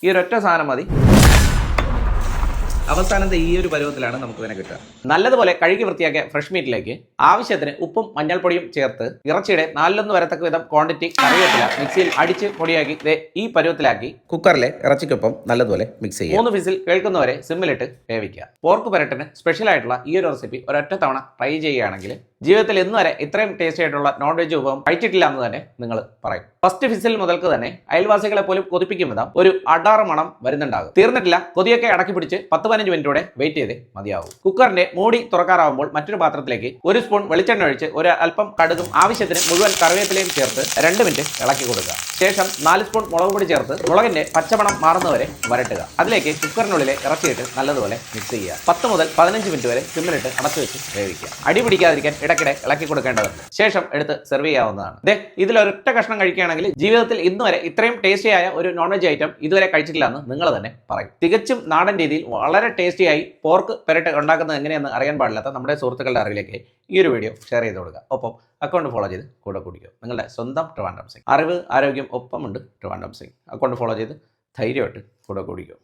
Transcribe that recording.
ഈ ഒരൊറ്റ സാധനം മതി. അവസാനത്തെ ഈ ഒരു പരുവത്തിലാണ് നമുക്ക് ഇതിനെ കിട്ടുക. നല്ലതുപോലെ കഴുകി വൃത്തിയാക്കിയ ഫ്രഷ് മീറ്റിലേക്ക് ആവശ്യത്തിന് ഉപ്പും മഞ്ഞൾപ്പൊടിയും ചേർത്ത് ഇറച്ചിയുടെ 4-1 വരത്തക്ക വിധം ക്വാണ്ടിറ്റി കറിവേപ്പില മിക്സിയിൽ അടിച്ച് പൊടിയാക്കി ഈ പരുവത്തിലാക്കി കുക്കറിലെ ഇറച്ചിക്കൊപ്പം നല്ലതുപോലെ മിക്സ് ചെയ്യുക. 3 വിസിൽ കേൾക്കുന്നവരെ സിമ്മിലിട്ട് വേവിക്കുക. പോർക്ക് പെരട്ടിന് സ്പെഷ്യൽ ആയിട്ടുള്ള ഈ ഒരു റെസിപ്പി ഒരൊറ്റ തവണ ട്രൈ ചെയ്യുകയാണെങ്കിൽ ജീവിതത്തിൽ ഇന്ന് വരെ ഇത്രയും ടേസ്റ്റി ആയിട്ടുള്ള നോൺ വെജ് വിഭവം കഴിച്ചിട്ടില്ല എന്ന് തന്നെ നിങ്ങൾ പറയും. ഫസ്റ്റ് വിസിൽ മുതൽക്ക് തന്നെ അയൽവാസികളെ പോലും കൊതിപ്പിക്കും വിധം ഒരു അടാറ് മണം വരുന്നുണ്ടാകും. തീർന്നിട്ടില്ല, കൊതിയൊക്കെ അടക്കി പിടിച്ച് 10-15 മിനിറ്റോടെ വെയിറ്റ് ചെയ്ത് മതിയാവും. കുക്കറിന്റെ മൂടി തുറക്കാറാവുമ്പോൾ മറ്റൊരു പാത്രത്തിലേക്ക് 1 സ്പൂൺ വെളിച്ചെണ്ണ ഒഴിച്ച് ഒരു അല്പം കടുകും ആവശ്യത്തിന് മുഴുവൻ കറിവേപ്പിലയും ചേർത്ത് 2 മിനിറ്റ് ഇളക്കി കൊടുക്കുക. ശേഷം 4 സ്പൂൺ മുളക് പൊടി ചേർത്ത് മുളകിന്റെ പച്ചമണം മാറുന്നവരെ വരട്ടുക. അതിലേക്ക് കുക്കറിനുള്ളിലെ ഇറച്ചിയിട്ട് നല്ലതുപോലെ മിക്സ് ചെയ്യുക. 10 മുതൽ 15 മിനിറ്റ് വരെ സിമ്മിലിട്ട് അടച്ചു വെച്ച് വേവിക്കുക. അടി പിടിക്കാതിരിക്കാൻ ഇടയ്ക്കിടെ ഇളക്കി കൊടുക്കേണ്ടതുണ്ട്. ശേഷം എടുത്ത് സെർവ് ചെയ്യാവുന്നതാണ്. ഇതിലൊരൊറ്റ കഷ്ണം കഴിക്കുകയാണെങ്കിൽ ജീവിതത്തിൽ ഇന്ന് വരെ ഇത്രയും ടേസ്റ്റിയായ ഒരു നോൺ വെജ് ഐറ്റം ഇതുവരെ കഴിച്ചിട്ടില്ല എന്ന് നിങ്ങൾ തന്നെ പറയും. തികച്ചും നാടൻ രീതിയിൽ വളരെ ടേസ്റ്റിയായി പോർക്ക് പെരട്ട് ഉണ്ടാക്കുന്നത് എങ്ങനെയെന്ന് അറിയാൻ പാടില്ലാത്ത നമ്മുടെ സുഹൃത്തുക്കളുടെ അറിവിലേക്ക് ഈ ഒരു വീഡിയോ ഷെയർ ചെയ്ത് കൊടുക്കുക. ഒപ്പം അക്കൗണ്ട് ഫോളോ ചെയ്ത് കൂടെ കുടിക്കുക. നിങ്ങളുടെ സ്വന്തം ട്രിവാൻഡ്രം സിംഗ്. അറിവ് ആരോഗ്യം ഒപ്പമുണ്ട് ട്രിവാൻഡ്രം സിംഗ്. അക്കൗണ്ട് ഫോളോ ചെയ്ത് ധൈര്യമായിട്ട് കൂടെ കുടിക്കുക.